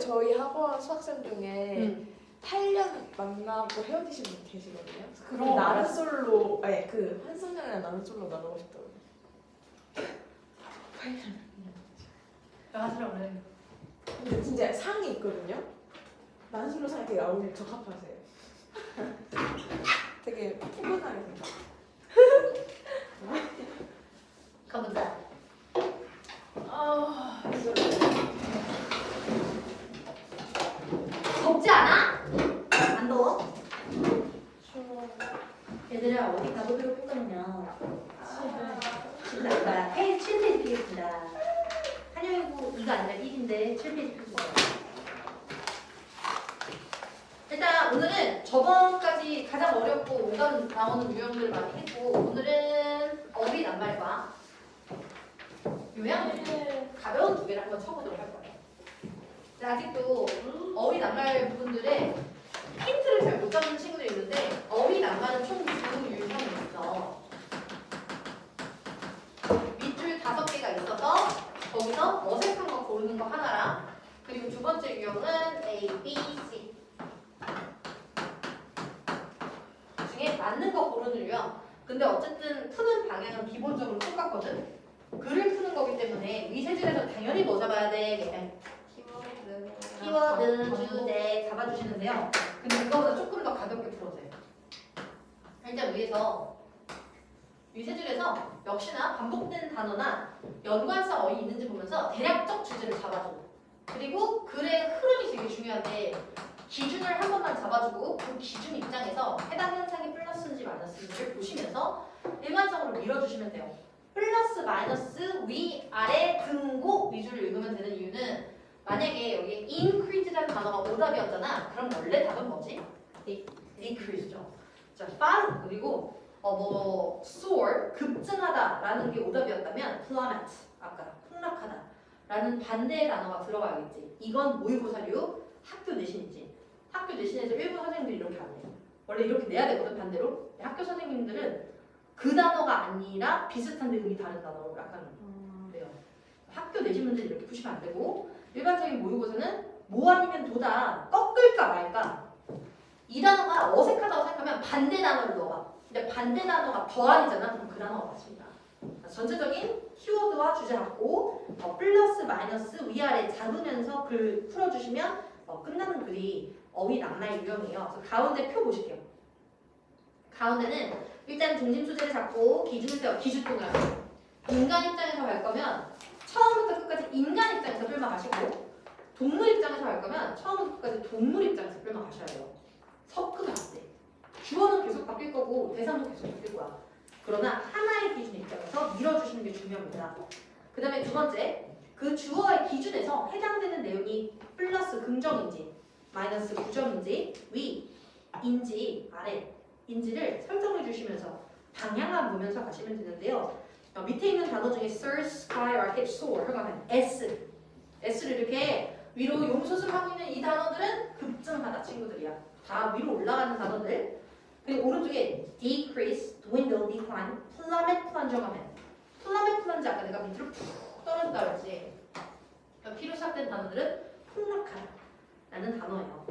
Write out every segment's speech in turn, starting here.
저희 학원 수학생 중에 8년 만나고 헤어지신 분 계시거든요. 그럼 나는 솔로, 아니 그 한승연이랑 나는 솔로 나누고 싶더라고요. 8년. 하시라고 그래. 근데 진짜 상이 있거든요. 나는 솔로 상이 되게 어울리고 적합하세요. 되게 푸근하게 생각. 가보자. 덥지 않아? 안 더워? 얘들아 어디 가도 배고플 거냐? 집에. 페이지 7페이지 피겠습니다. 한영이고 2가 아니라 1인데 7페이지 펴주세요. 일단 오늘은 저번까지 가장 어렵고 오감 나오는 유형들을 많이 했고 오늘은 어휘 낱말과 요양 가벼운 두 개를 한번 쳐보도록 할 거예요. 근데 아직도 어휘 낱말 부분들에 힌트를 잘 못 잡는 친구들이 있는데 어휘 낱말은 총 두 유형이 있어. 밑줄 5개가 있어서 거기서 어색한 거 고르는 거 하나랑 그리고 두 번째 유형은 A, B, C 중에 맞는 거 고르는 유형. 근데 어쨌든 푸는 방향은 기본적으로 똑같거든. 글을 푸는 거기 때문에 위세줄에서 당연히 뭐 잡아야 돼? 키워드, 주제 잡아주시는데요. 근데 그거보다 조금 더 가볍게 풀어도 돼요. 일단 위세줄에서 역시나 반복된 단어나 연관성 어휘 있는지 보면서 대략적 주제를 잡아줘. 그리고 글의 흐름이 되게 중요한데 기준을 한 번만 잡아주고 그 기준 입장에서 해당 현상이 플러스인지 마이너스인지를 보시면서 일관성으로 밀어주시면 돼요. 플러스 마이너스 위 아래 등고 위주를 읽으면 되는 이유는 만약에 여기 increase라는 단어가 오답이었잖아. 그럼 원래 답은 뭐지? decrease죠. 자, fall 그리고 soar 급증하다라는 게 오답이었다면 plummet 아까 폭락하다라는 반대의 단어가 들어가야겠지. 이건 모의고사류 학교 내신이지. 학교 내신에서 일부 선생님들이 이렇게 안 해요. 원래 이렇게 내야 되거든 반대로. 학교 선생님들은 그 단어가 아니라 비슷한데 의미 다른 단어로 약간 그래요. 학교 내신 문제는 이렇게 푸시면 안 되고 일반적인 모의고사는 모함이면 도다 꺾을까 말까 이 단어가 어색하다고 생각하면 반대 단어를 넣어봐. 근데 반대 단어가 더하이잖아. 그럼 그 단어가 맞습니다. 전체적인 키워드와 주제 갖고 플러스 마이너스 위아래 잡으면서 글 풀어주시면 끝나는 글이 어휘 낱말 유형이에요. 그래서 가운데 표 보실게요. 가운데는 일단 중심 소재를 잡고 기준을 세워 기준동을 하세요. 인간 입장에서 갈 거면 처음부터 끝까지 인간 입장에서 끌마 가시고 동물 입장에서 갈 거면 처음부터 끝까지 동물 입장에서 끌마 가셔야 돼요. 섞으면 안 돼. 주어는 계속 바뀔 거고 대상도 계속 바뀔 거야. 그러나 하나의 기준 입장에서 밀어주시는 게 중요합니다. 그 다음에 두 번째, 그 주어의 기준에서 해당되는 내용이 플러스 긍정인지 마이너스 부정인지 위인지 아래인지를 설정해 주시면서 방향만 보면서 가시면 되는데요. 밑에 있는 단어 중에 sir, sky, rocket, soar 하면 S를 이렇게 위로 용수술하고 있는 이 단어들은 급증하다 친구들이야. 다 위로 올라가는 단어들. 그리고 오른쪽에 decrease, dwindle, decline, plummet, plunge 하면 plummet, plunge 아까 내가 밑으로 푹 떨어진다 그랬지. P로 시작된 단어들은 폭락하다 라는 단어예요.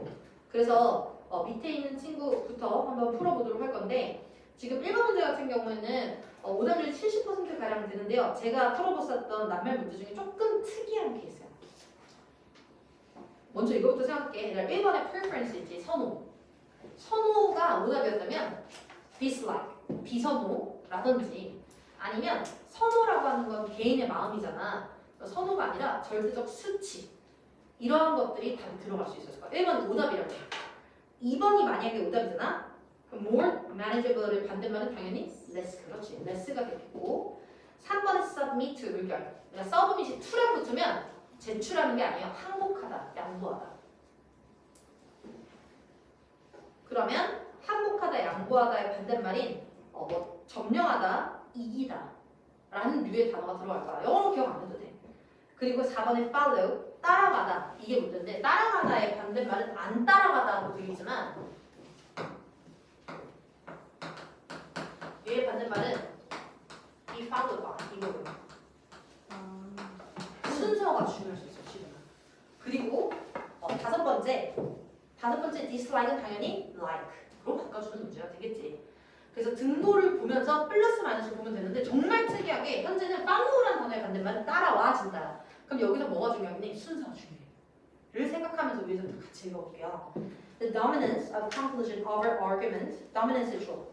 그래서 밑에 있는 친구부터 한번 풀어보도록 할 건데 지금 1번 문제 같은 경우에는 오답률이 70%가량 되는데요. 제가 풀어봤었던 낱말 문제 중에 조금 특이한 케이스예요. 먼저 이거부터 생각해. 1번에 preference 있지, 선호가 오답이었다면 dislike, 비선호라든지 아니면 선호라고 하는 건 개인의 마음이잖아. 선호가 아니라 절대적 수치 이러한 것들이 답이 들어갈 수 있었을 거야. 1번은 오답이라고 해. 2번이 만약에 오답이잖아. 그럼 more manageable의 반대말은 당연히 less. 그렇지. less가 되겠고 3번은 submit to 물결. 그러니까 submit이 to랑 붙으면 제출하는 게 아니에요. 항복하다, 양보하다. 그러면 항복하다, 양보하다의 반대말인 점령하다, 이기다 라는 류의 단어가 들어갈 거야. 영어로 기억 안 해도 돼. 그리고 4번에 follow, 따라가다. 이게 문제인데 따라가다의 반대말은 안 따라가다로 되어 있지만 얘의 반대말은 be followed by 이거예요. 순서가 중요할 수 있어 지금. 그리고 다섯 번째 dislike은 당연히 like로 바꿔주는 문제가 되겠지. 그래서 등호를 보면서 플러스 마이너스를 보면 되는데 정말 특이하게 현재는 follow라는 단어의 반대말은 따라와 진다. 그럼 여기서 뭐가 중요하니? 순서가 중요해.를 생각하면서 위에서 같이 읽어볼게요. The dominance of conclusion over argument. dominance의 주어.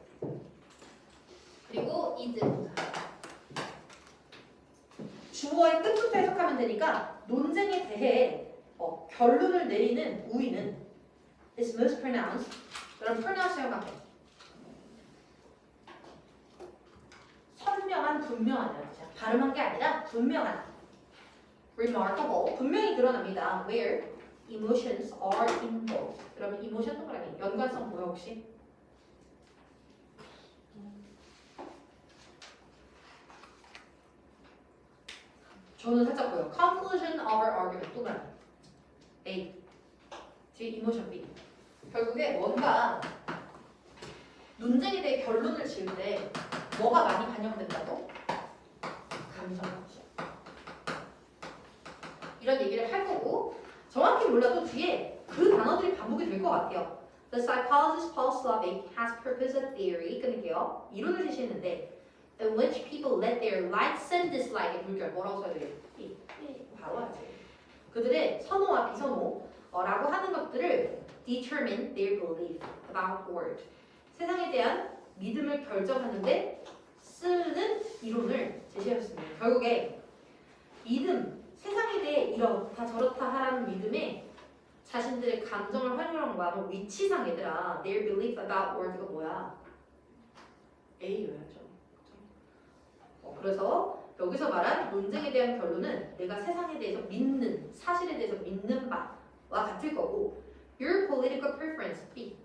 그리고 is 동사. 주어의 끝부터 해석하면 되니까 논쟁에 대해 결론을 내리는 우위는 is most pronounced. 그럼 pronounce 생각해. 선명한, 분명한 뜻이야. 발음한 게 아니라 분명한. remarkable. 분명히 드러납니다. where emotions are involved. 그러면 emotion 동그라미. 연관성 뭐야 혹시? 저는 살짝 보여. conclusion of our argument 동그라미. A. 뒤에 emotion B. 결국에 뭔가 논쟁에 대해 결론을 지을 때 뭐가 많이 반영된다고? 감정. 이런 얘기를 할 거고 정확히 몰라도 뒤에 그 단어들이 반복이 될 것 같아요. The psychologist Paul Slovic has proposed a theory, 끊을게요. 이론을 제시했는데 in which people let their likes and dislikes 물결 뭐라고 써야 되겠지? 바로 하지. 그들의 선호와 비선호라고 하는 것들을 determine their belief about the world. 세상에 대한 믿음을 결정하는데 쓰는 이론을 제시했습니다. 결국에 믿음, 세상에 대해 이렇다 저렇다 하라는 믿음에 자신들의 감정을 활용한 거야. 뭐 위치상 얘들아, their belief about world가 뭐야? A여야죠. 그래서 여기서 말한 논쟁에 대한 결론은 내가 세상에 대해서 믿는, 사실에 대해서 믿는 바와 같을 거고 your political preference, B.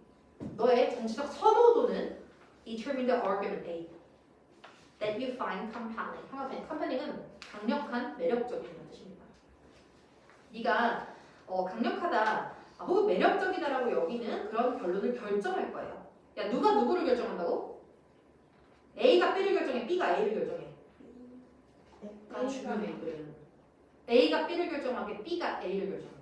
너의 정치적 선호도는 determine the argument, A. that you find compelling. compelling은 강력한, 매력적인 뜻입니다. 네가 강력하다 혹은 매력적이다라고 여기는 그런 결론을 결정할 거예요. 야, 누가 누구를 결정한다고? A가 B를 결정해, B가 A를 결정해. 중요해 이거는. A가 B를 결정하게, B가 A를 결정하게.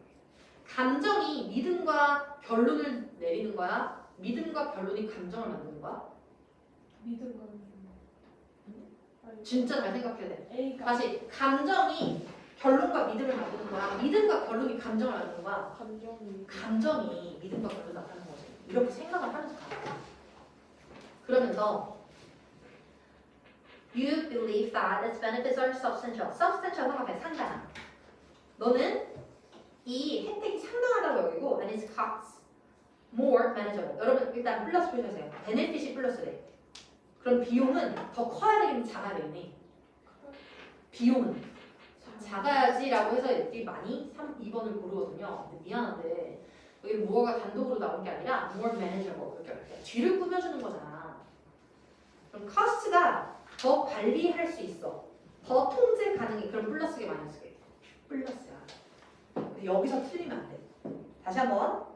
감정이 믿음과 결론을 내리는 거야? 믿음과 결론이 감정을 만드는 거야? 믿음과 진짜 잘 생각해야 돼. A가 다시 감정이 결론과 믿음을 만드는 거야? 믿음과 결론이 감정을 만드는 거야? 감정이 믿음과 결론을 나타내는 거지. 이렇게 생각을 하면서 가. 그러면서 You believe that its benefits are substantial. substantial 상관없이 상당한. 너는 이 혜택이 상당하다고 여기고 and its costs more manageable. 여러분 일단 플러스 표시하세요. benefit이 플러스래. 그럼 비용은 더 커야 되겠니? 작아야 되겠니? 비용은 작아야지라고 해서 애들이 많이 2번을 고르거든요. 근데 미안한데 여기 뭐가 단독으로 나온 게 아니라 more manageable 이렇게 할게요. 뒤를 꾸며주는 거잖아. 그럼 cost가 더 관리할 수 있어. 더 통제 가능해. 그럼 플러스게 마이너스게? 플러스야. 여기서 틀리면 안 돼. 다시 한번.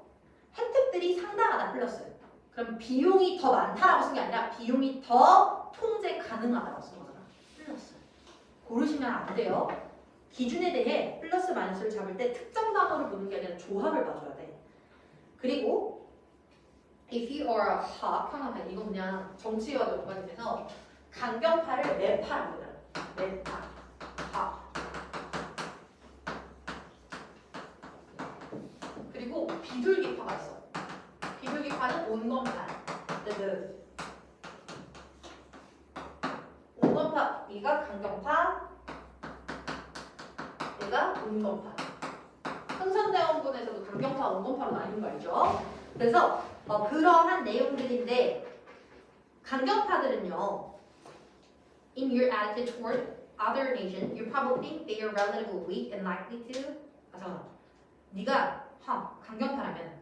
혜택들이 상당하다 플러스. 그럼 비용이 더 많다라고 쓴 게 아니라 비용이 더 통제 가능하다고 쓴 거잖아. 플러스. 고르시면 안 돼요. 기준에 대해 플러스 마이너스를 잡을 때 특정 단어를 보는 게 아니라 조합을 봐줘야 돼. 그리고 if you are a hawk, 이건 그냥 정치와 연관이 돼서 강경파를 매파라고 해요. 매파. 파. 그리고 비둘기파가 있어. 비둘기파는 온건파. 온건파. 얘가 강경파. 얘가 온건파. 흥선대원군에서도 강경파, 온건파로 나뉘는 거 알죠? 그래서 그러한 내용들인데 강경파들은요. In your attitude toward other nation, you probably think they are relatively weak and likely to. 잠깐만. 네가 강경파라면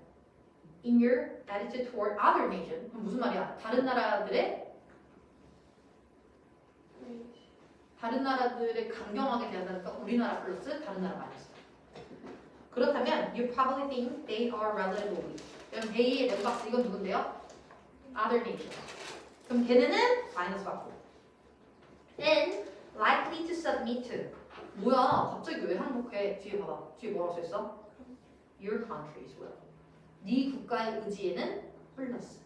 in your attitude toward other nation, 그럼 무슨 말이야? 다른 나라들의 강경하게 대한다니까 우리나라 플러스 다른 나라 마이너스. 그렇다면 you probably think they are relatively weak. 그럼 they의 멤버스 이건 누군데요? Other nation. 그럼 걔네는 마이너스 받고. And likely to submit to. 뭐야? 갑자기 왜 항복해? 뒤에 봐봐. 뒤에 뭐라고 써있어? your country's will. 네 국가의 의지에는 플러스.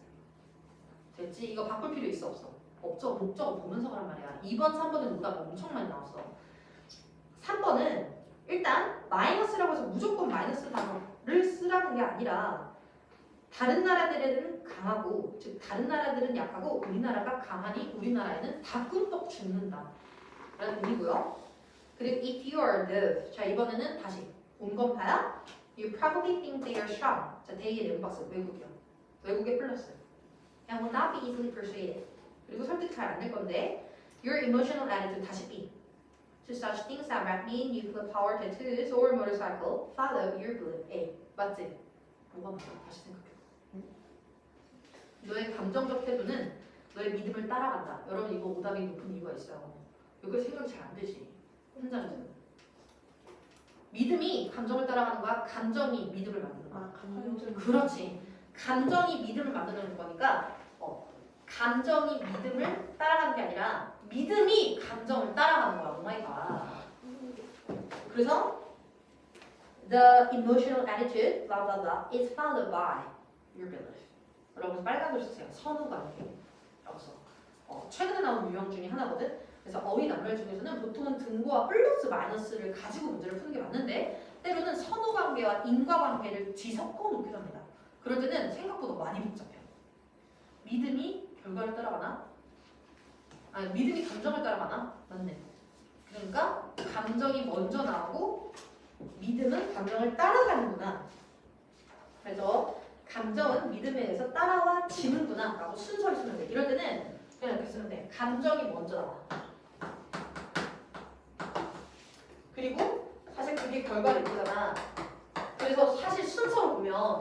됐지? 이거 바꿀 필요 있어 없어? 없죠. 목적어 보면서 그란 말이야. 2번, 3번은 오답 엄청 많이 나왔어. 3번은 일단 마이너스라고 해서 무조건 마이너스 단어를 쓰라는 게 아니라 다른 나라들은 강하고 즉 다른 나라들은 약하고 우리나라가 강하니 우리나라에는 다 꿈떡 죽는다 라는 의미고요. 그리고 if you are nerve 자 이번에는 다시 온건파야 you probably think they are strong 자 they의 네모박스 외국이요. 외국의 플러스 and will not be easily persuaded 그리고 설득 잘 안 될 건데 your emotional attitude 다시 B to such things that might mean nuclear power tattoos or motorcycle follow your belief A 맞지? 뭐가 맞아? 다시 생각해. 너의 감정적 태도는 너의 믿음을 따라간다. 여러분 이거 오답이 높은 이유가 있어요. 이거 생각이 잘 안 되지. 현장에서는. 믿음이 감정을 따라가는 거야. 감정이 믿음을 만드는 거야. 아, 감정. 그렇지. 감정이 믿음을 만드는 거니까 감정이 믿음을 따라가는 게 아니라 믿음이 감정을 따라가는 거야. 오마이갓. 그래서 the emotional attitude blah blah blah is followed by your belief. 여러분 빨간글 쓰세요. 선후관계라고 써. 최근에 나온 유형 중에 하나거든. 그래서 어휘 낱말 중에서는 보통은 등보와 플러스 마이너스를 가지고 문제를 푸는 게 맞는데 때로는 선후관계와 인과관계를 뒤섞어 놓기도 합니다. 그럴 때는 생각보다 많이 복잡해요. 믿음이 결과를 따라가나? 아니 믿음이 감정을 따라가나? 맞네. 그러니까 감정이 먼저 나오고 믿음은 감정을 따라가는구나. 그래서 감정은 믿음에 의해서 따라와 지는구나 라고 순서를 쓰면 돼. 이럴 때는 그냥 이렇게 쓰면 돼. 감정이 먼저 나와. 그리고 사실 그게 결과를 이루잖아. 그래서 사실 순서로 보면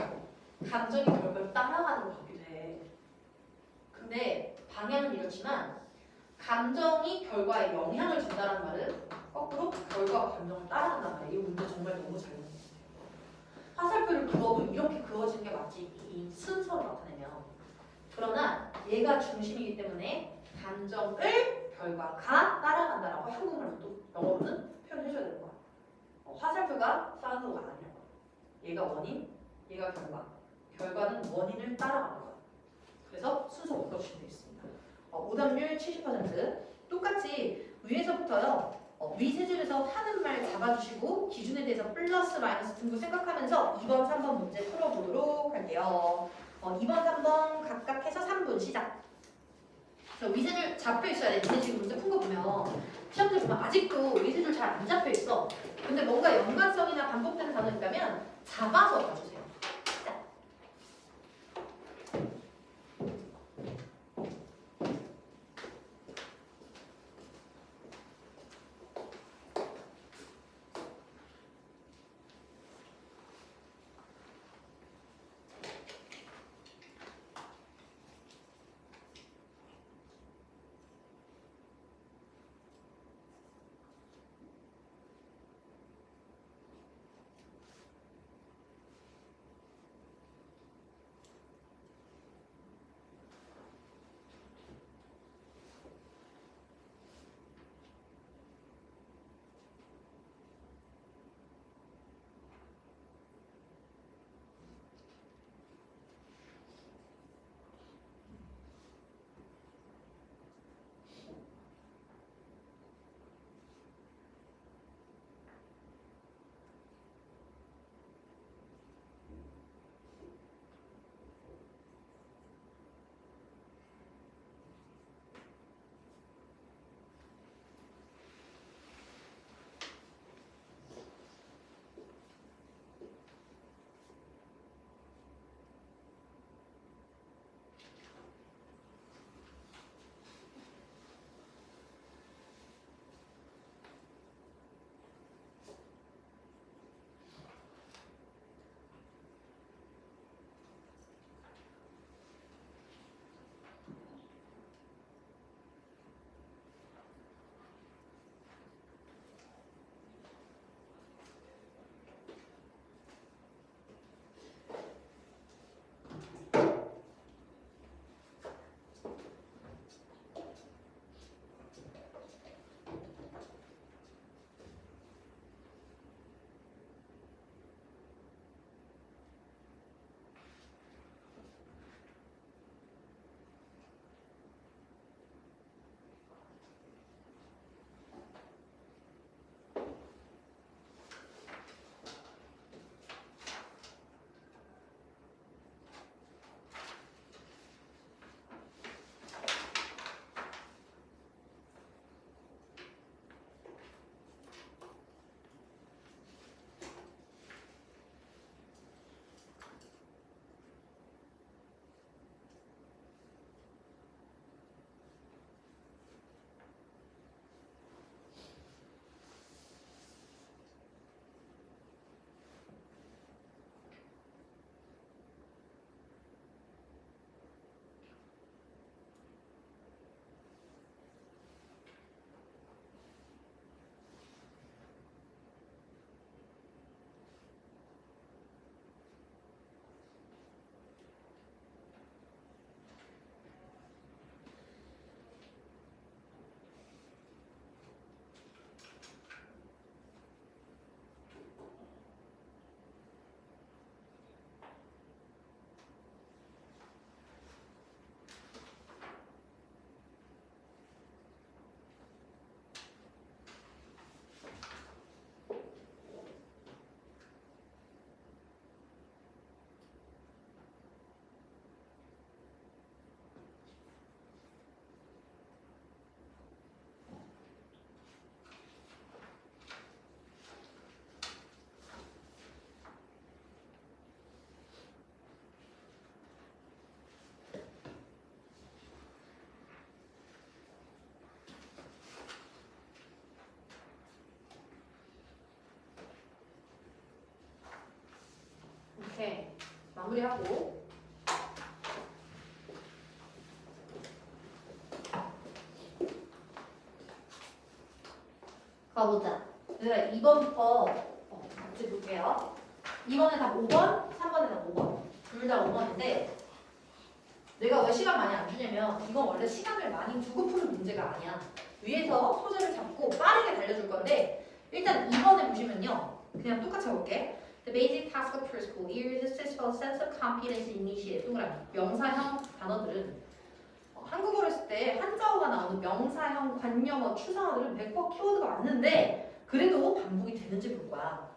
감정이 결과를 따라가는 것 같기도 해. 근데 방향은 이렇지만 감정이 결과에 영향을 준다는 말은 거꾸로 결과가 감정을 따라간단 말이야. 이 문제 정말 너무 잘 봤어요. 화살표를 그어도 이렇게 그어지는 게 맞지 이 순서로 나타내면. 그러나 얘가 중심이기 때문에 감정을 결과가 따라간다라고 한국말로 또 영어로는 표현해줘야 되는 거야. 화살표가 follow가 아니라고. 얘가 원인, 얘가 결과. 결과는 원인을 따라가는 거야. 그래서 순서 묶어주시면 되겠습니다. 오답률 70%. 똑같이 위에서부터요. 위 세 줄에서 하는 말 잡아주시고 기준에 대해서 플러스 마이너스 등도 생각하면서 2번, 3번 문제 풀어보도록 할게요. 2번, 3번 각각 해서 3분 시작. 위 세 줄 잡혀 있어야 돼. 근데 지금 문제 푼 거 보면 시험지 보면 아직도 위 세 줄 잘 안 잡혀 있어. 근데 뭔가 연관성이나 반복되는 단어 있다면 잡아서 봐주세요. 시작. 마무리하고 가보자. 얘들아 2번부터 같이 볼게요. 2번에 답 5번, 3번에 답 5번. 둘 다 5번인데 내가 왜 시간 많이 안 주냐면 이건 원래 시간을 많이 두고 푸는 문제가 아니야. 위에서 소재를 잡고 빠르게 달려줄 건데 일단 2번에 보시면요. 그냥 똑같이 해볼게. The basic task of preschool years is to develop sense of competence and initiative. 동그라미. 명사형 단어들은 한국어를 쓸 때 한자어가 나오는 명사형, 관념어, 추상어들은 100% 키워드가 맞는데 그래도 반복이 되는지 볼 거야.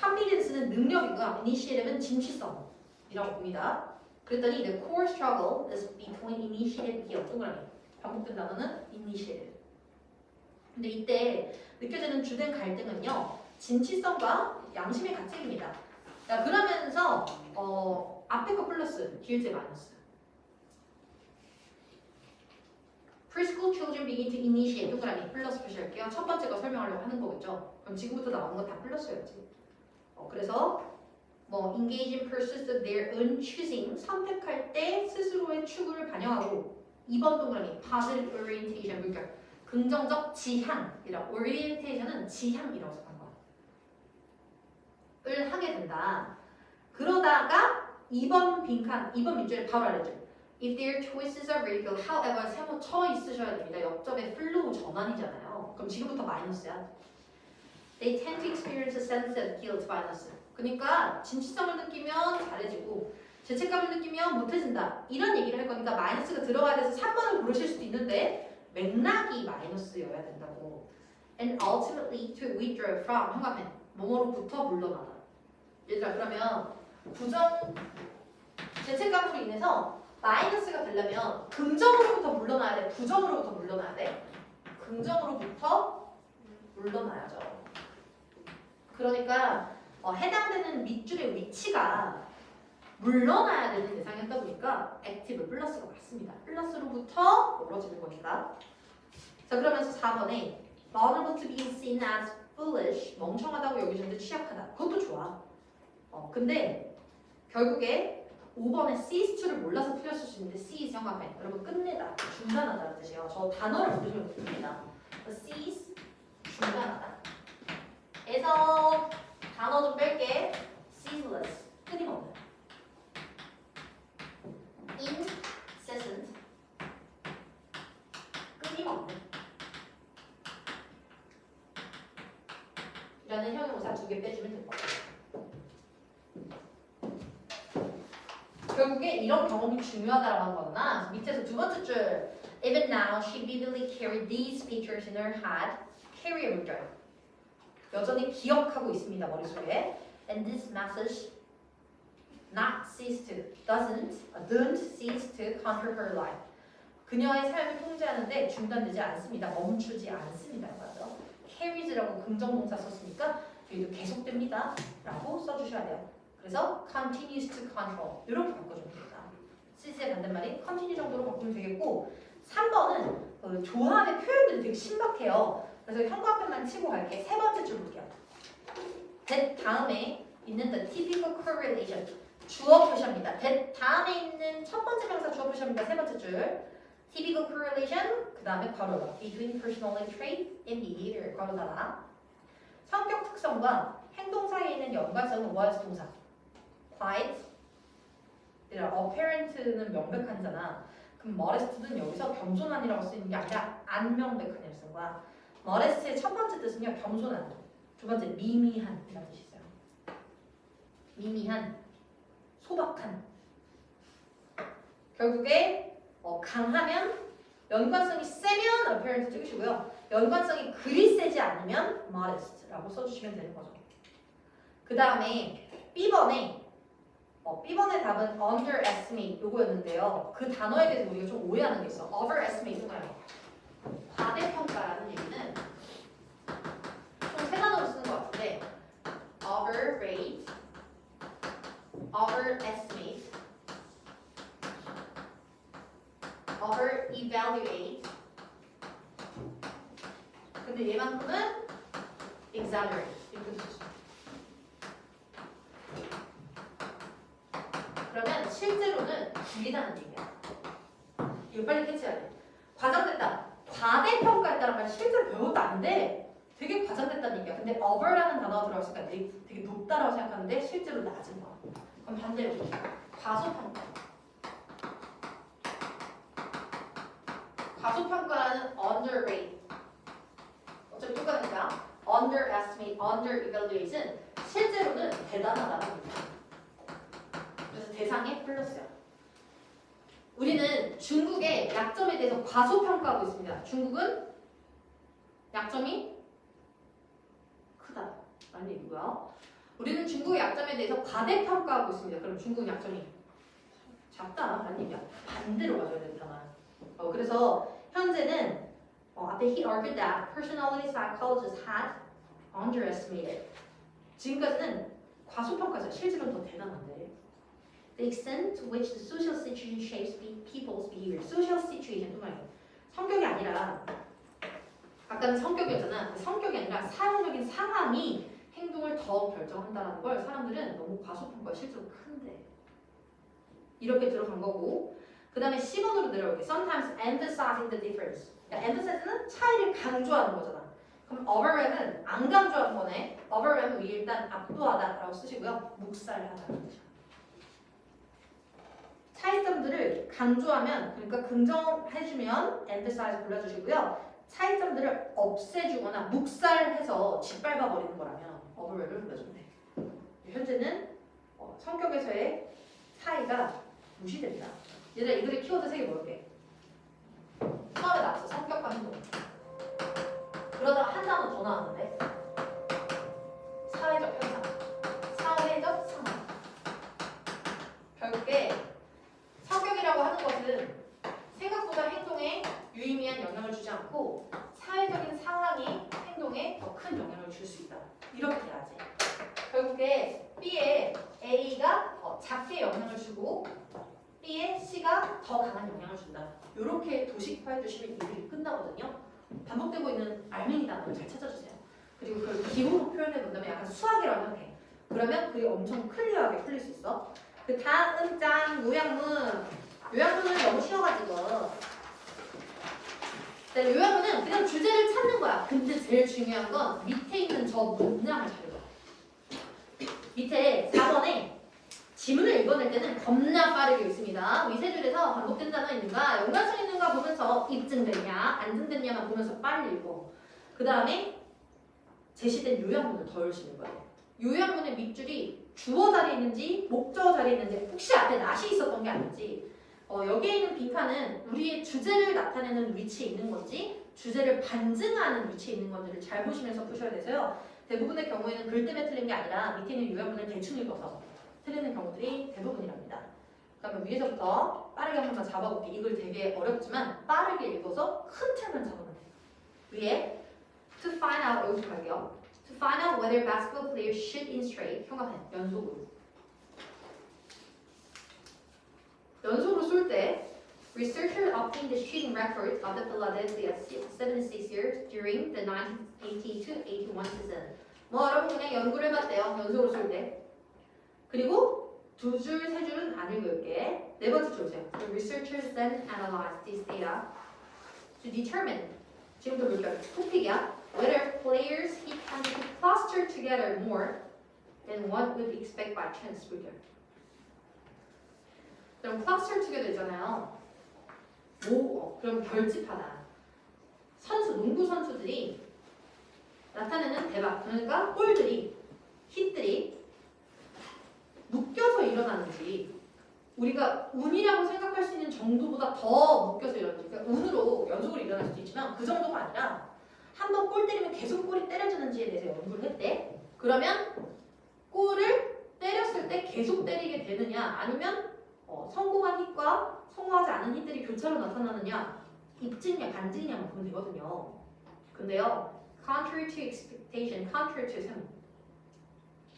competence는 능력이고요. initiative는 진취성이라고 봅니다. 그랬더니 the core struggle is between initiative and guilt. 동그라미. 반복된 단어는 initiative. 근데 이때 느껴지는 주된 갈등은요. 진취성과 양심의 가책입니다. 자, 그러면서 앞에 거 플러스, 뒤에 제 마이너스. Preschool children begin to initiate. 동그라미. 플러스 표시할게요. 첫 번째 거 설명하려고 하는 거겠죠. 그럼 지금부터 나오는 거 다 플러스였지. 그래서 뭐 engage in pursuits of their own choosing. 선택할 때 스스로의 추구를 반영하고 2번 동그라미. positive orientation. 그러니까 긍정적 지향이라. orientation은 지향이라고 생각한 거야. 을 하게 된다. 그러다가 2번 빈칸, 2번 밑줄에 바로 아래죠. If their choices are radical, however, 세모 쳐 있으셔야 됩니다. 역접의 플로우 전환이잖아요. 그럼 지금부터 마이너스야. They tend to experience a sense of guilt, 마이너스. 그러니까 진취성을 느끼면 잘해지고 죄책감을 느끼면 못해진다. 이런 얘기를 할 거니까 마이너스가 들어가야 돼서 3번을 고르실 수도 있는데 맥락이 마이너스여야 된다고. And ultimately to withdraw from, 형광펜, 뭐뭐로부터 물러나다. 얘들아 그러면 부정 죄책감으로 인해서 마이너스가 되려면 긍정으로부터 물러나야 돼? 부정으로부터 물러나야 돼? 긍정으로부터 물러나야죠. 그러니까 해당되는 밑줄의 위치가 물러나야 되는 대상이었다 보니까 액티브 플러스가 맞습니다. 플러스로부터 멀어지는 거니까. 자 그러면서 4번에 vulnerable to being seen as foolish, 멍청하다고 여기셨는데 취약하다. 그것도 좋아. 근데 결국에 5번에 cease를 몰라서 틀렸을 수 있는데 cease 형광펜. 여러분 끝내다, 중단하다는 뜻이에요. 저 단어를 모르시면 됩니다. cease, 중단하다. 에서 단어 좀 뺄게. ceaseless, 끊임없는. incessant, 끊임없는. 라는 형용사 2개 빼주면 될 거예요. 결국에 이런 경험이 중요하다라고 한 거구나. 밑에서 두 번째 줄. Even now, she vividly carried these pictures in her head. carry 물결. 여전히 기억하고 있습니다, 머릿속에. And this message not cease to, don't cease to conquer her life. 그녀의 삶을 통제하는데 중단되지 않습니다. 멈추지 않습니다. 맞죠? carries라고 긍정동사 썼으니까 여기도 계속됩니다. 라고 써주셔야 돼요. 그래서 continues to control 이렇게 바꿔주면 됩니다. cease의 반대말이 continue 정도로 바꾸면 되겠고 3번은 조합의 표현들이 되게 신박해요. 그래서 형광펜만 치고 갈게. 세 번째 줄 볼게요. that 다음에 있는 the typical correlation 주어 표시합니다. that 다음에 있는 첫 번째 명사 주어 표시합니다. 세 번째 줄 typical correlation 그 다음에 괄호다 between personality trait and behavior 괄호 닫아 성격 특성과 행동 사이에 있는 연관성은 was 동사 quiet apparent는 명백한잖아. 그럼 modest는 여기서 겸손한이라고 쓰이는 게 아니라 안 명백한이라고 쓰는 거야. modest의 첫 번째 뜻은요 겸손한, 두 번째 미미한 이라는 뜻이 있어요. 미미한, 소박한. 결국에 강하면 연관성이 세면 apparent 찍으시고요. 연관성이 그리 세지 않으면 modest라고 써주시면 되는 거죠. 그 다음에 B번에 B번의 답은 underestimate 요거였는데요. 그 단어에 대해서 우리가 좀 오해하는 게 있어. overestimate 뭐예요? 과대평가라는 얘기는 총 세 단어로 쓰는 것 같은데 overrate, overestimate, overevaluate. 근데 얘만큼은 exaggerate 이렇게 쓰죠. 실제로는 길다는 얘기야. 이거 빨리 캐치해야 돼. 과장됐다. 과대평가했다는 말 실제로 별것도 아닌데 되게 과장됐다는 얘기야. 근데 over라는 단어가 들어갔으니까 되게 높다라고 생각하는데 실제로 낮은 거야. 그럼 반대로 과소평가. 과소평가는 underrate. 어차피 똑같으니까 underestimate, underevaluate은 실제로는 대단하다는 얘기야. 그래서 대상의 플러스야. 우리는 중국의 약점에 대해서 과소평가하고 있습니다. 중국은 약점이 크다. 라는 얘기고요. 우리는 중국의 약점에 대해서 과대평가하고 있습니다. 그럼 중국은 약점이 작다. 라는 얘기야. 반대로 가져야 된다. 그래서 현재는 앞에 he argued that personality psychologists had underestimated. 지금까지는 과소평가죠. 실제로는 더 대단한데. The extent to which the social situation shapes people's behavior. Social situation 또 말이야. 성격이 아니라 아까는 성격이었잖아. 성격이 아니라 사회적인 상황이 행동을 더 결정한다는 걸 사람들은 너무 과소평가 실제로 큰데 이렇게 들어간 거고 그 다음에 10번으로 내려올게. Sometimes emphasizing the difference. 그러니까 emphasize는 차이를 강조하는 거잖아. 그럼 overwhelm은 안 강조하는 거네. overwhelm은 위에 일단 압도하다라고 쓰시고요. 묵살하다는 뜻이야. 차이점들을 강조하면 그러니까 긍정해주면 emphasize 골라주시고요. 차이점들을 없애주거나 묵살해서 짓밟아 버리는 거라면 overwhelm을 골라주면 돼. 현재는 성격에서의 차이가 무시됩니다. 얘들아 이글의 키워드 3개 볼게. 처음에 나왔어. 성격과 행동. 그러다가 한 단어 더 나왔는데 사회적 현상. 사회적 상황. 결국에 성격이라고 하는 것은 생각보다 행동에 유의미한 영향을 주지 않고 사회적인 상황이 행동에 더 큰 영향을 줄 수 있다. 이렇게 해야지. 결국에 B에 A가 작게 영향을 주고 B에 C가 더 강한 영향을 준다. 이렇게 도식화해 주시면 일이 끝나거든요. 반복되고 있는 알맹이 단어를 잘 찾아주세요. 그리고 그걸 기호로 표현해 본다면 약간 수학이라고 생각해. 그러면 그게 엄청 클리어하게 풀릴 수 있어. 그 다음 장 요약문. 요약문은 너무 쉬워가지고. 네, 요약문은 그냥 주제를 찾는 거야. 근데 제일 중요한 건 밑에 있는 저 문장을 잘 읽어. 밑에 4번에 지문을 읽어낼 때는 겁나 빠르게 읽습니다. 위 세 줄에서 반복된 단어 있는가, 연관성 있는가 보면서 입증됐냐, 안 증됐냐만 보면서 빨리 읽어. 그 다음에 제시된 요약문을 더 열심히 읽어요. 요약문의 밑줄이 주어 자리에 있는지 목적어 자리에 있는지 혹시 앞에 not이 있었던 게 아닌지 여기에 있는 빈칸은 우리의 주제를 나타내는 위치에 있는 건지 주제를 반증하는 위치에 있는 건지를 잘 보시면서 푸셔야 돼서요. 대부분의 경우에는 글 때문에 틀린 게 아니라 밑에 있는 요약문을 대충 읽어서 틀리는 경우들이 대부분이랍니다. 그러면 위에서부터 빠르게 한번 잡아볼게. 이걸 되게 어렵지만 빠르게 읽어서 큰 틀만 잡으면 돼요. 위에 to find out 여기서 갈게요. To find out whether basketball players shoot in straight 형광펜 연속으로 쏠 때 researchers obtained the shooting record of the Philadelphia 76ers during the 1980-81 season. 뭐 여러분 그냥 연구를 해봤대요. 연속으로 쏠 때. 그리고 두 줄, 세 줄은 안 읽을게. 네 번째 줄 보세요. The researchers then analyzed this data to determine 지금도 볼게요. 토픽이야. Whether players hit tended to cluster together more than one would expect by chance. 볼게요. 그럼 cluster together 있잖아요. 그럼 결집하다. 농구 선수들이 나타내는 대박, 그러니까 골들이, hit들이 묶여서 일어나는지 우리가 운이라고 생각할 수 있는 정도보다 더 묶여서 일어나는지 그러니까 운으로 연속으로 일어날 수도 있지만 그 정도가 아니라 한 번 골 때리면 계속 골이 때려지는지에 대해서 연구를 했대. 그러면 골을 때렸을 때 계속 때리게 되느냐 아니면 성공한 hit과 성공하지 않은 hit들이 교차로 나타나느냐 입증이냐 반증이냐만 보면 되거든요. 근데요 contrary to expectation, contrary to 셈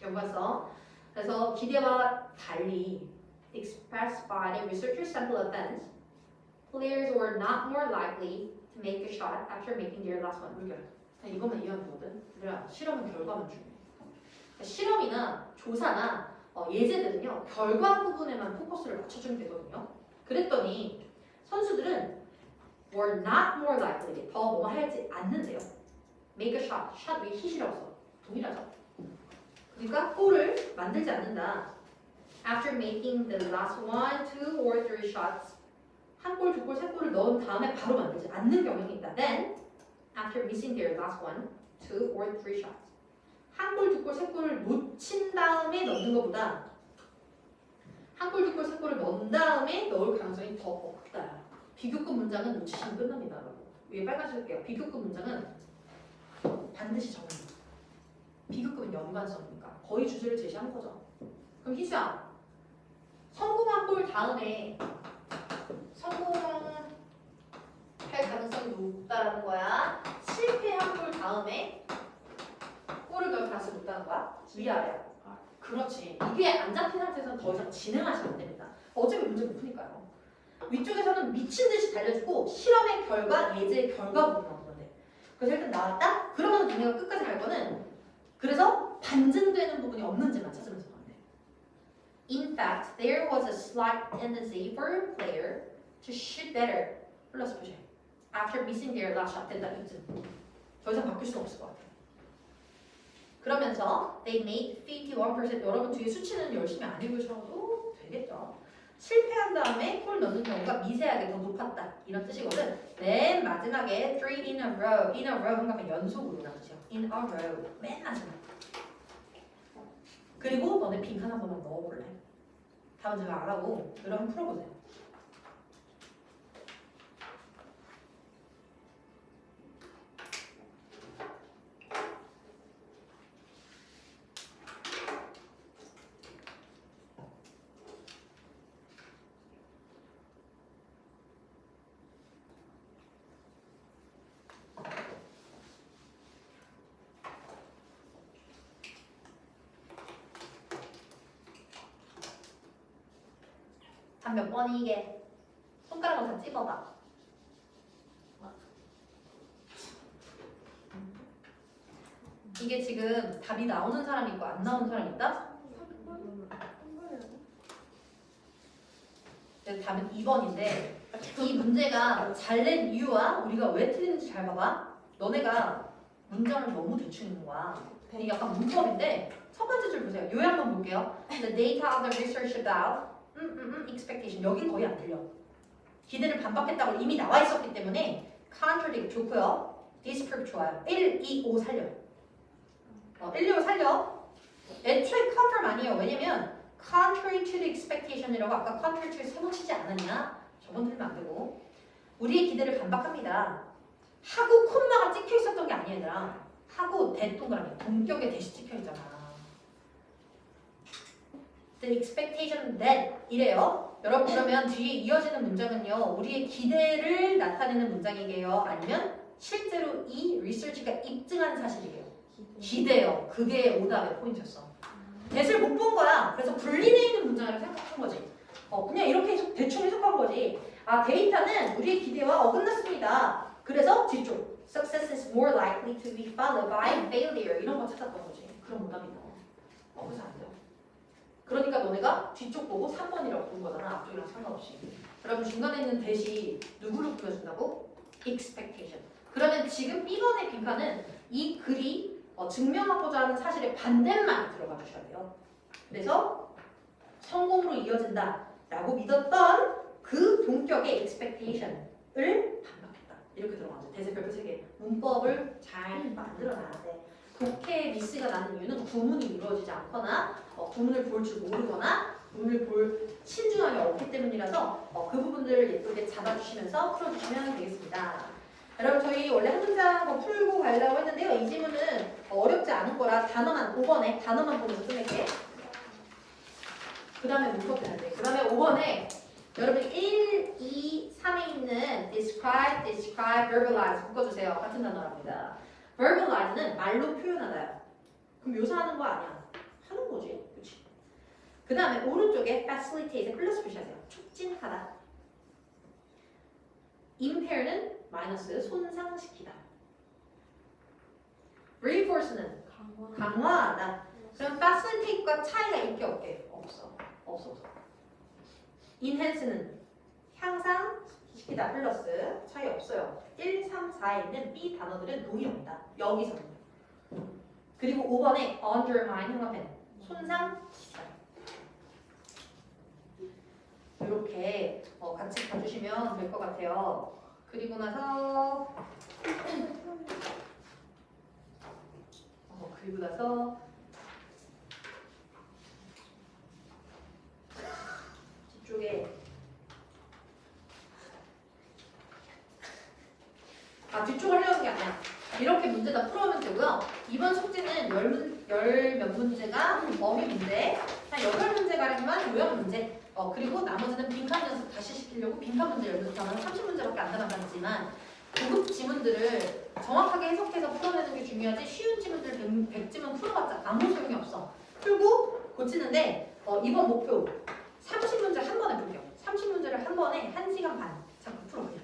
연관성 그래서 기대와 달리 expressed by the researcher's sample events, players were not more likely to make a shot after making their last one. 그냥 이것만 이해하면 되거든. 그래야 실험은 결과만 중요해. 그러니까 실험이나 조사나 예제들은요 결과 부분에만 포커스를 맞춰주면 되거든요. 그랬더니 선수들은 were not more likely 더 뭐 하지 않는데요. make a shot, shot 왜 hit이라고 써? 동일하죠. 그러니까 골을 만들지 않는다. After making the last 1, 2, or 3 shots 한 골, 두 골, 세 골을 넣은 다음에 바로 만들지 않는 경향이 있다. Then after missing their last 1, 2, or 3 shots 한 골, 두 골, 세 골을 놓친 다음에 넣는 것보다 한 골, 두 골, 세 골을 넣은 다음에 넣을 가능성이 더 높다. 비교급 문장은 놓치시면 끝납니다. 여러분. 위에 빨간색 할게요. 비교급 문장은 반드시 정합니다. 비교급은 연관성이니까 거의 주제를 제시한 거죠. 그럼 희수야, 성공한 골 다음에 성공할 가능성이 높다라는 거야. 실패한 골 다음에 골을 넣을 가능성이 높다는 거야. 위아래야. 그렇지. 이게 안 잡힌 상태에서는 더 이상 진행하시면 안 됩니다. 어차피 문제 못 푸니까요. 위쪽에서는 미친 듯이 달려주고 실험의 결과, 예제의 결과 부분 나오는 건데. 그래서 일단 나왔다? 그러면 너네가 끝까지 갈 거는 그래서 반증되는 부분이 없는지만 찾으면서 가면 돼. In fact, there was a slight tendency for a player to shoot better. 플러스 표시. After missing their last shot. 된다. 이쯤. 더 이상 바뀔 수는 없을 것 같아요. 그러면서 they made 51%. 여러분 뒤에 수치는 열심히 안 읽으셔도 되겠죠. 실패한 다음에 골 넣는 경우가 미세하게 더 높았다. 이런 뜻이거든. 맨 마지막에 3 in a row. in a row 하면 연속으로 라는 뜻이야. in a row. 맨 마지막. 그리고 너네 빈칸 한 번만 넣어볼래? 답은 제가 안 하고 여러분 한번 풀어보세요. 몇 번이 이게? 손가락으로 다 찍어봐. 이게 지금 답이 나오는 사람이 있고 안 나오는 사람이 있다? 그래서 답은 2번인데 이 문제가 잘 낸 이유와 우리가 왜 틀리는지 잘 봐봐. 너네가 문장을 너무 대충 읽는 거야. 이게 약간 문법인데 첫 번째 줄 보세요. 요약만 볼게요. The data of the research about expectation. 여긴 거의 안 들려. 기대를 반박했다고 이미 나와 있었기 때문에 contradict 좋고요. disprove 좋아요. 1, 2, 5 살려. 1, 2, 5 살려. 애초에 confirm 아니에요. 왜냐면 contrary to the expectation이라고 아까 contrary to 세번 치지 않았냐? 저건 들으면 안 되고 우리의 기대를 반박합니다. 하고 콤마가 찍혀 있었던 게 아니야 얘들아. 하고 대 동그라미 동격에 대시 찍혀 있잖아. The expectation that 이래요. 여러분 그러면 뒤에 이어지는 문장은요. 우리의 기대를 나타내는 문장이게요. 아니면 실제로 이 리서치가 입증한 사실이게요. 기대요. 그게 오답의 포인트였어. 대를 못 본 거야. 그래서 분리되어 있는 문장이라고 생각한 거지. 그냥 이렇게 대충 해석한 거지. 아 데이터는 우리의 기대와 어긋났습니다. 그래서 뒤쪽 Success is more likely to be followed by failure 이런 거 찾았던 거지. 그런 오답이 나와. 그래서 안 돼요. 그러니까 너네가 뒤쪽 보고 3번이라고 본 거잖아. 앞쪽이랑 상관없이. 그러면 중간에 있는 대시 누구를 보여준다고? expectation. 그러면 지금 B번의 빈칸은 이 글이 증명하고자 하는 사실의 반대말이 들어가 주셔야 돼요. 그래서 성공으로 이어진다 라고 믿었던 그 본격의 expectation을 반박했다. 이렇게 들어가죠. 대세별표 3개. 문법을 잘 만들어놔야 돼. 독해 미스가 나는 이유는 구문이 이루어지지 않거나 구문을 볼 줄 모르거나 구문을 볼 신중함이 없기 때문이라서 그 부분들을 예쁘게 잡아주시면서 풀어주시면 되겠습니다. 여러분 저희 원래 한 문장 더 풀고 가려고 했는데요. 이 질문은 어렵지 않은 거라 단어만 5번에 단어만 보면서 끝낼게. 그 다음에 문법 해야 돼. 그 다음에 5번에 여러분 1, 2, 3에 있는 describe, verbalize 묶어주세요. 같은 단어랍니다. verbalize는 말로 표현하다요. 그럼 묘사하는 거 아니야. 하는 거지. 그치? 그 다음에 오른쪽에 facilitate에 플러스 표시하세요. 촉진하다. impair는 마이너스 손상시키다. reinforce는 강화하다. 그럼 facilitate과 차이가 있게 없게? 없어. enhance는 향상시키다 플러스 차이 없어요. 1, 3, 4에 있는 B 단어들은 동의어입니다. 여기서는. 그리고 5번에 undermine 흉화펜 손상시켜. 이렇게 같이 봐주시면 될 것 같아요. 그리고 나서 뒤쪽에 뒤쪽 하려는 게 아니야. 이렇게 문제 다 풀어오면 되고요. 이번 숙제는 열 몇 문제가 어휘 문제, 한 8문제가량만 요약 문제. 그리고 나머지는 빈칸 연습 다시 시키려고 빈칸 문제 연습하면 30문제밖에 안 남았지만 고급 지문들을 정확하게 해석해서 풀어내는 게 중요하지 쉬운 지문들 100지문 풀어봤자 아무 소용이 없어. 풀고 고치는데 이번 목표 30문제 한 번에 풀게요. 30문제를 한 번에 1시간 반 자꾸 풀어 그냥.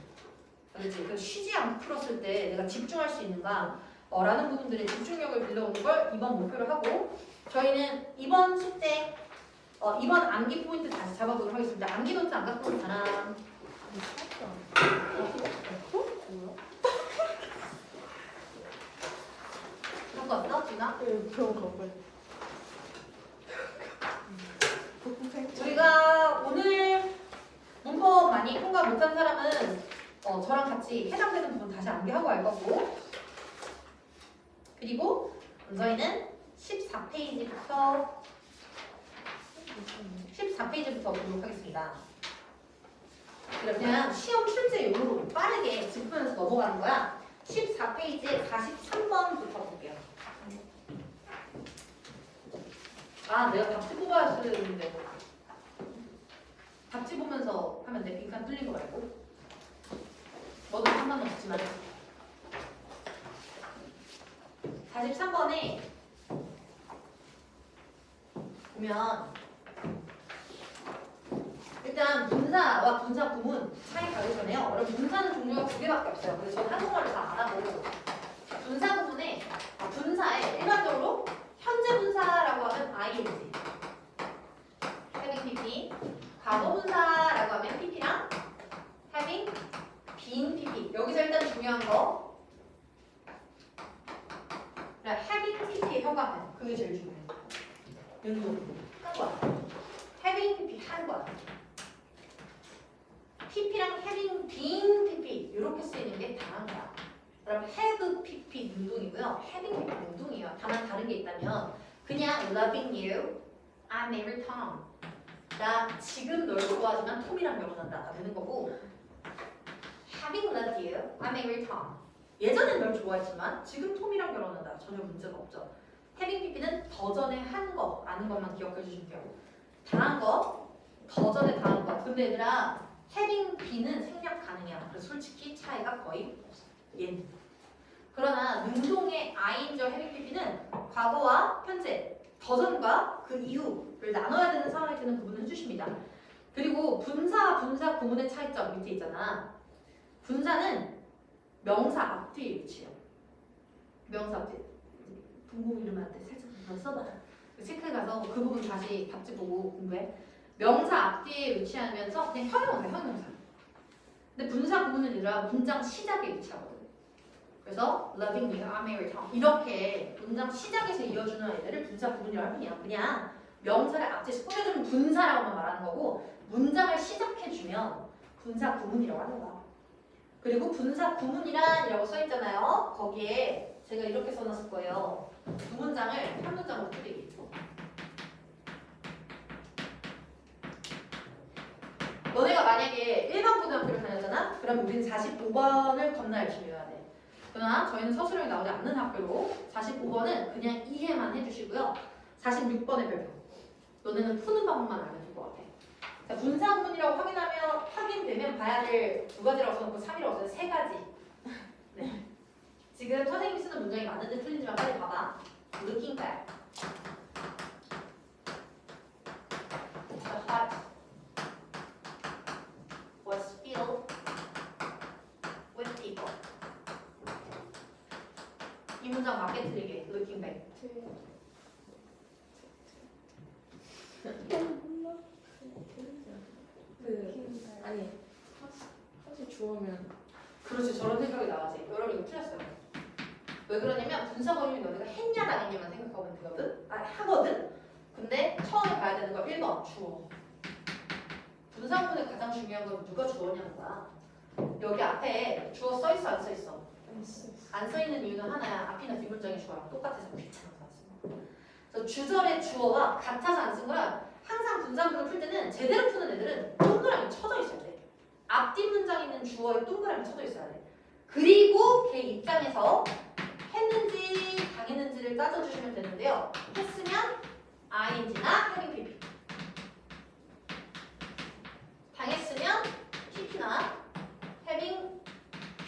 알겠지? 그 쉬지 않고 풀었을 때 내가 집중할 수 있는가 라는 부분들의 집중력을 빌려오는 걸 이번 목표로 하고 저희는 이번 숙제 이번 암기 포인트 다시 잡아보도록 하겠습니다. 암기 노트 안 갖고 온 사람 갖고 왔어? 지나? 그런 거. 우리가 오늘 문법 많이 통과 못한 사람은 저랑 같이 해당되는 부분 다시 암기하고 알 거고 그리고 저희는 14페이지부터 보도록 하겠습니다. 그냥 시험 출제용으로 빠르게 짚으면서 넘어가는 거야. 14페이지 43번부터 볼게요. 내가 답지 뽑아야 쓰는데 답지 보면서 하면 내 빈칸 뚫린 거 말고 뭐도 상관은 없지만 43번에 보면 일단 분사와 분사 구문 차이 가기 전에요. 여러분 분사는 종류가 2개밖에 없어요. 그래서 저는 한국말을 다 알아보고 분사 구문에 분사에 일반적으로 현재 분사라고 하면 ing, having pp, 과거 분사라고 하면 pp랑 having been pp. 여기서 일단 중요한 거 having pp의 형광펜 그게 제일 중요해요. 연속 한 거야. having pp 한 거야. pp랑 having been pp 이렇게 쓰이는 게 다른 거야. 여러분 have pp 능동이고요. having pp 능동이에요. 다만 다른 게 있다면 그냥 loving you, I marry Tom. 나 지금 널 좋아하지만 톰이랑 결혼한다 되는 거고 having loved you, I marry Tom. 예전엔 널 좋아했지만 지금 톰이랑 결혼한다. 전혀 문제가 없죠. having pp는 더 전에 한 거라는 것만 기억해 주시면 돼요. 당한 거, 더 전에 당한 거. 근데 얘들아 having be는 생략 가능이야. 그래서 솔직히 차이가 거의 없어. 얘는. 그러나 능동의 I인절 having pp는 과거와 현재, 더 전과 그 이후를 나눠야 되는 상황일 때는 구분을 해주십니다. 그리고 분사 구문의 차이점 밑에 있잖아. 분사는 명사 앞뒤에 위치해요. 명사 앞뒤. 분모 이러면 안 돼. 살짝 더 써봐. 체크해 가서 그 부분 다시 답지 보고 공부해. 명사 앞뒤에 위치하면서 그냥 형용사. 근데 분사 구문은 아니라 문장 시작에 위치하거든. 그래서 loving you, I marry Tom 이렇게 문장 시작에서 이어주는 애들을 분사 구문이라고 하면 그냥 명사를 앞뒤에서 꾸며주는 분사라고만 말하는 거고 문장을 시작해주면 분사 구문이라고 하는 거야. 그리고 분사 구문이란이라고 써있잖아요. 거기에 제가 이렇게 써놨을 거예요. 두 문장을 한 문장으로 줄이기. 너네가 만약에 1번 고등학교를 다녔잖아? 그럼 우리는 45번을 겁나 열심히 외워야 돼. 그러나 저희는 서술형이 나오지 않는 학교로 45번은 그냥 이해만 해주시고요. 46번의 별표. 너네는 푸는 방법만 알면 될 것 같아. 자, 분사 구문이라고 확인되면 봐야 될 2가지라고 써놓고 3이라고 써요. 3가지. 네. 지금 선생님이 쓰는 문장이 맞는지 틀린지만 빨리 봐봐. Looking back. The heart was filled with people. 이 문장 맞게 틀리게. Looking back. 아니 사실 주어면 그렇지, 저런 생각이 나와지. 여러분 이거 틀렸어요. 왜 그러냐면 분사구문이 너네가 했냐 안 했냐만 생각하면 되거든. 하거든. 근데 처음에 봐야 되는 거 1번 주어. 분사구문의 가장 중요한 건 누가 주어냐는 거야. 여기 앞에 주어 써 있어 안 써 있어? 안 써 있는 이유는 하나야. 앞이나 뒷문장이 주어랑 똑같아서 귀찮아서 안 쓴 거야. 그래서 주절의 주어와 같아서 안 쓴 거야. 항상 분사구문을 풀 때는 제대로 푸는 애들은 동그라미 쳐져 있어야 돼. 앞뒷 문장에 있는 주어에 동그라미 쳐져 있어야 돼. 그리고 걔 입장에서 했는지 당했는지를 따져주시면 되는데요. 했으면 ing나 having pp. 당했으면 pp나 having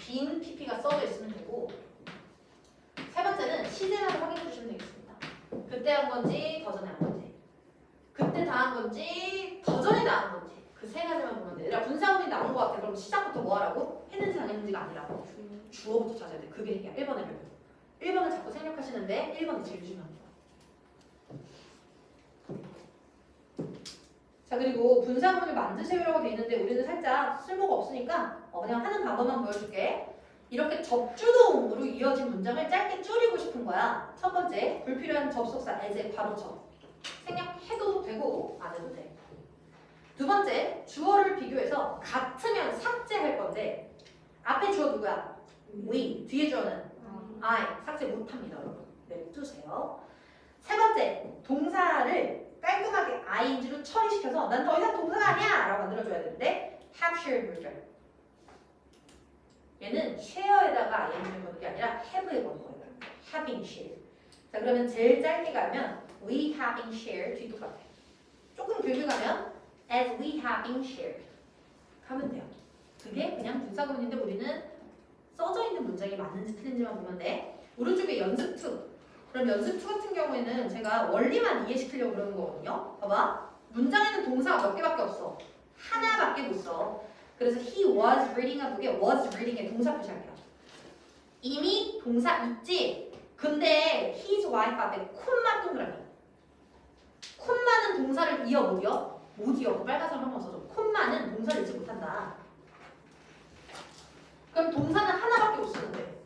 빈 pp가 써져 있으면 되고, 세 번째는 시제라고 확인해 주시면 되겠습니다. 그때 한 건지 더 전에 한 건지, 그때 다 한 건지 더 전에 다 한 건지, 그 세 가지만 보면 돼. 얘들아 분사구문이 나온 것 같아. 그럼 시작부터 뭐 하라고? 했는지 당했는지가 아니라 주어부터 찾아야 돼. 그게 핵이야. 1번의 별표. 1번을 자꾸 생략하시는데 1번이 제일 중요합니다. 자, 그리고 분사구문을 만드세요라고 돼 있는데 우리는 살짝 쓸모가 없으니까 그냥 하는 방법만 보여줄게. 이렇게 접주동으로 이어진 문장을 짧게 줄이고 싶은 거야. 첫 번째, 불필요한 접속사 as에 괄호쳐. 생략해도 되고 안 해도 돼. 두 번째, 주어를 비교해서 같으면 삭제할 건데 앞에 주어 누구야? we. 뒤에 주어는 I. 삭제 못합니다, 여러분. 냅두세요. 세 번째, 동사를 깔끔하게 ing로 처리시켜서 난 더 이상 동사가 아니야! 라고 만들어줘야 되는데 have shared version. 얘는 share에다가 ing를 거는 게 아니라 have에 거는 거예요. having shared. 자, 그러면 제일 짧게 가면 we having shared 뒤 똑같아. 조금 길게 가면 as we having shared 하면 돼요. 그게 그냥 분사구문인데 우리는 써져 있는 문장이 맞는지 틀린지만 보면 돼. 오른쪽에 연습 2. 그럼 연습 2 같은 경우에는 제가 원리만 이해시키려고 그러는 거거든요. 봐봐. 문장에는 동사가 몇 개밖에 없어. 하나밖에 못 써. 그래서 he was reading 한 북에 was reading에 동사 표시할게요. 이미 동사 있지? 근데 his wife 앞에 콤마 동그라미. 콤마는 동사를 이어 못 이어? 못 이어. 빨간색 한번 써줘. 콤마는 동사를 읽지 못한다. 그럼 동사는 하나밖에 못 쓰는데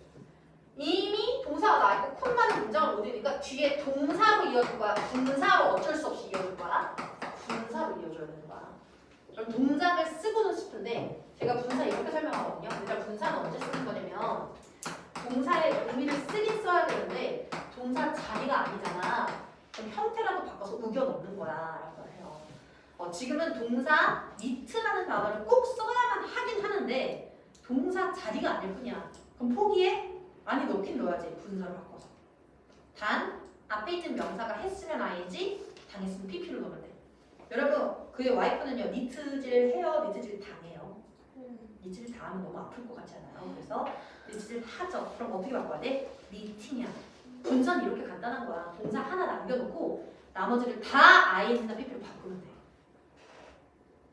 이미 동사가 나있고 콤마는 문장을 못 읽으니까 뒤에 동사로 이어줄 거야? 분사로 어쩔 수 없이 이어줄 거야? 분사로 이어줘야 되는 거야. 그럼 동작을 쓰고는 싶은데 제가 분사 이렇게 설명하거든요. 일단 분사는 언제 쓰는 거냐면 동사의 의미를 쓰긴 써야 되는데 동사 자리가 아니잖아. 그럼 형태라도 바꿔서 우겨 넣는 거야 라고 해요. 지금은 동사 니트라는 단어를 꼭 써야만 하긴 하는데 동사 자리가 아닐 뿐이야. 그럼 포기해? 아니 넣긴 넣어야지. 분사로 바꿔서. 단 앞에 있는 명사가 했으면 ing, 당했으면 pp로 넣으면 돼. 여러분 그의 와이프는요 니트질 해요, 니트질 당해요. 니트질 당하면 너무 아플 것 같지 않아요? 그래서 니트질 하죠. 그럼 어떻게 바꿔야 돼? 니팅이야. 분사는 이렇게 간단한 거야. 동사 하나 남겨놓고 나머지를 다 ing나 pp로 바꾸면 돼.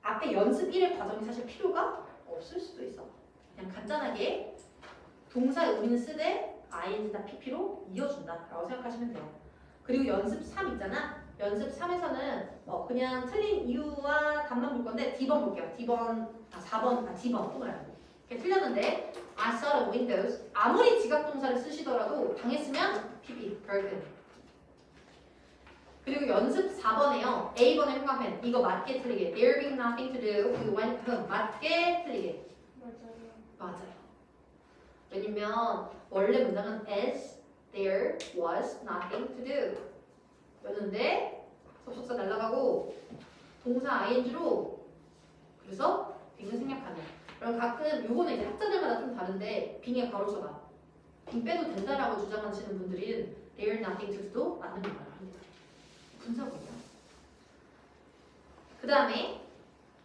앞에 연습 1의 과정이 사실 필요가 없을 수도 있어. 그냥 간단하게 동사의 의미는 쓰되 ing나 pp로 이어준다 라고 생각하시면 돼요. 그리고 연습 3 있잖아. 연습 3에서는 그냥 틀린 이유와 답만 볼 건데 D번 볼게요. D번 동그라미. 이렇게 틀렸는데 I saw the windows. 아무리 지각 동사를 쓰시더라도 당했으면 pp, broken. 그리고 연습 4번에요. A번에 생각하면 이거 맞게 틀리게. There being nothing to do. 그 when 맞게 틀리게. 맞아요. 왜냐면 원래 문장은 as there was nothing to do 였는데 접속사 날라가고 동사 ing로 그래서 빙을 생략하네. 그럼 가끔 요거는 이제 학자들마다 좀 다른데 빙에 바로 쳐봐. 빙 빼도 된다라고 주장하시는 분들은 there nothing to do 맞는 말을 합니다. 분사구문이야. 그 다음에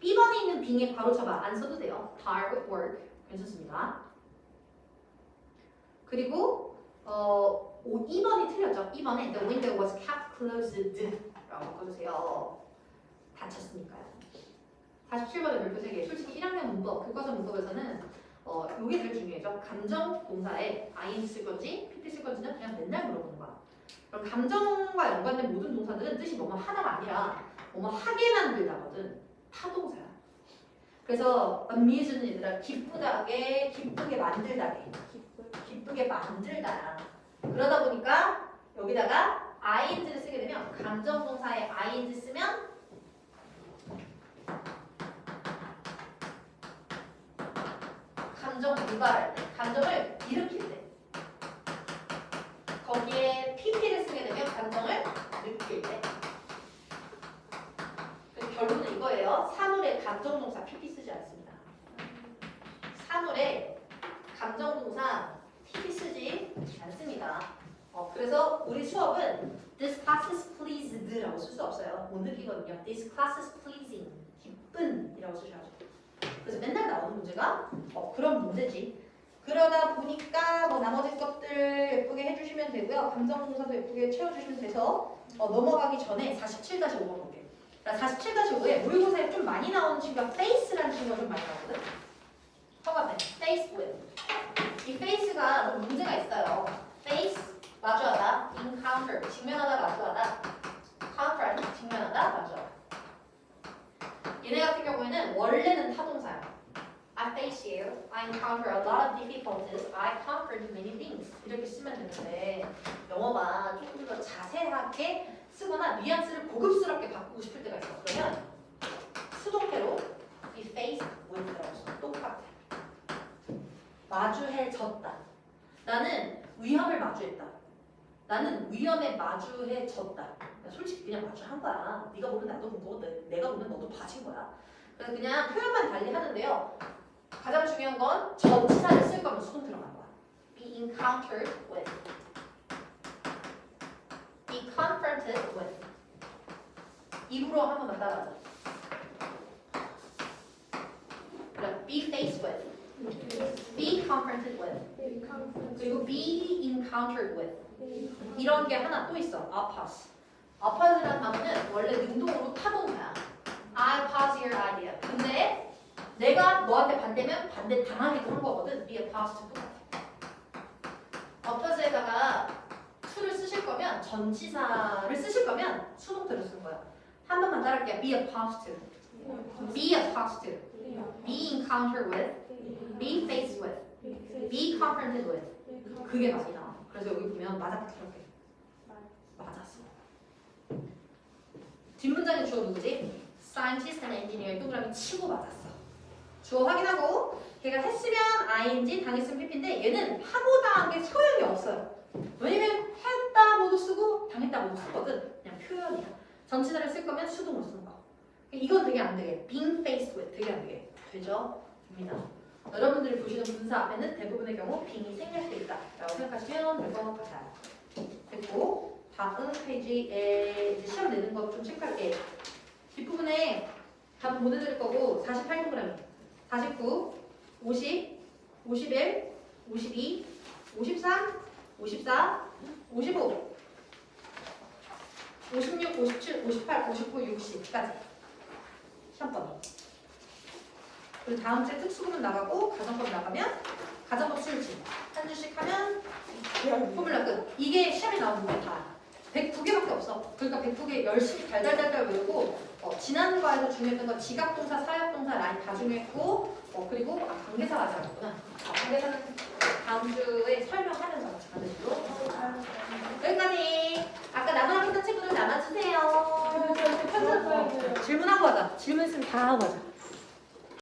B번에 있는 빙에 바로 쳐봐. 안 써도 돼요. tired with work 괜찮습니다. 그리고 2번이 틀렸죠. 2번에 the window was kept closed 라고 바꿔주세요. 닫혔으니까요. 47번의 별표 3개. 솔직히 1학년 문법, 교과서 문법에서는 이게 제일 중요해요. 감정 동사에 ing 쓸 건지 pp 쓸 건지는 그냥 맨날 물어보는 거야. 그럼 감정과 연관된 모든 동사들은 뜻이 뭐뭐 하다가 아니라 뭐뭐 하게 만들다거든. 타동사야. 그래서 amuse는 얘들아 기쁘다게, 기쁘게 만들다게, 기쁘게 만들다야. 그러다 보니까 여기다가 ing를 쓰게 되면 감정동사에 ing 쓰면 감정 유발할 때, 감정을 일으킬 때 거기에 pp를 쓰게 되면 감정을 느낄 때. 그래서 결론은 이거예요. 사물에 감정동사 pp 쓰지 않습니다. 사물에 감정동사 pp 쓰지 않습니다. 그래서 우리 수업은 this class is pleased라고 쓸 수 없어요. 못 느끼거든요. this class is pleasing, 기쁜이라고 쓰셔야죠. 그래서 맨날 나오는 문제가 그런 문제지. 그러다 보니까 뭐 나머지 것들 예쁘게 해주시면 되고요. 감정동사도 예쁘게 채워주시면 돼서 넘어가기 전에 47-5번 볼게요. 47-5에 모의고사에 좀 많이 나오는 친구가 face라는 친구가 좀 많이 나오거든. 허가된 face with. 이 face가 좀 문제가 있어요. face 마주하다, encounter 직면하다 마주하다, confront 직면하다 마주하다. 얘네 같은 경우에는 원래는 타동사야. I face you, I encounter a lot of difficulties, I confront many things. 이렇게 쓰면 되는데 영어가 조금 더 자세하게 쓰거나 뉘앙스를 고급스럽게 바꾸고 싶을 때가 있어. 그러면 수동태로 be faced with라고 써. 똑같아. 마주해졌다. 나는 위험을 마주했다. 나는 위험에 마주해졌다. 솔직히 그냥 마주한 거야. 네가 보면 나도 본 거고 내가 보면 너도 봐진 거야. 그래서 그냥 표현만 달리 하는데요. 가장 중요한 건 전치사를 쓸 거면 수동 들어간 거야. Be encountered with. Be confronted with. 입으로 한 번만 따라하자. 그럼 be faced with. Be confronted with. 그리고 be encountered with. 이런 게 하나 또 있어. oppose. oppose라는 단어는 원래 능동으로 타동사야. I oppose your idea. 근데 내가 너한테 반대면 반대 당하기도 한 거거든. be opposed to 똑같아. oppose에다가 to를 쓰실 거면 전치사를 쓰실 거면 수동태로 쓸 거야. 한 번만 따라할게요. be opposed to. be opposed to. be encountered with. be faced with. be confronted with. 그게 많이 나와. 그래서 여기 보면 맞았다 이렇게. 맞았어. 뒷문장의 주어 누구지? scientist and engineer 동그라미 치고 맞았어. 주어 확인하고 걔가 했으면 ing, 당했으면 pp인데 얘는 하고 당한 게 소용이 없어요. 왜냐면 했다 모두 쓰고 당했다 모두 쓰거든. 그냥 표현이야. 전치사를 쓸 거면 수동으로 쓰는 거. 이건 되게 안 되게. being faced with 되게 안 되게. 되죠? 됩니다. 여러분들이 보시는 분사 앞에는 대부분의 경우 being이 생략돼 있다라고 생각하시면 될 것 같아요. 됐고 다음 페이지에 이제 시험 내는 거 좀 체크할게요. 뒷부분에 답 보내드릴 거고 48동그라미 49, 50, 51, 52, 53, 54, 55, 56, 57, 58, 59, 60까지 시험번호. 그리고 다음 주에 특수부문 나가고 가정법 나가면 가정법 수일치 한 주씩 하면 포뮬라 끝. 이게 시험에 나오는 게 다 109개밖에 없어. 그러니까 109개 열심히 달달달달 외우고 지난 과에서 중요했던 건 지각동사, 사역동사, 라인 다 중요했고 그리고 관계사 하지 않았구나. 관계사는 다음 주에 설명하면서 같이 받으시도록 여기까지. 아까 나눠라 했던 친구들 남아주세요. 질문하고 하자. 질문 있으면 다 하고 하자.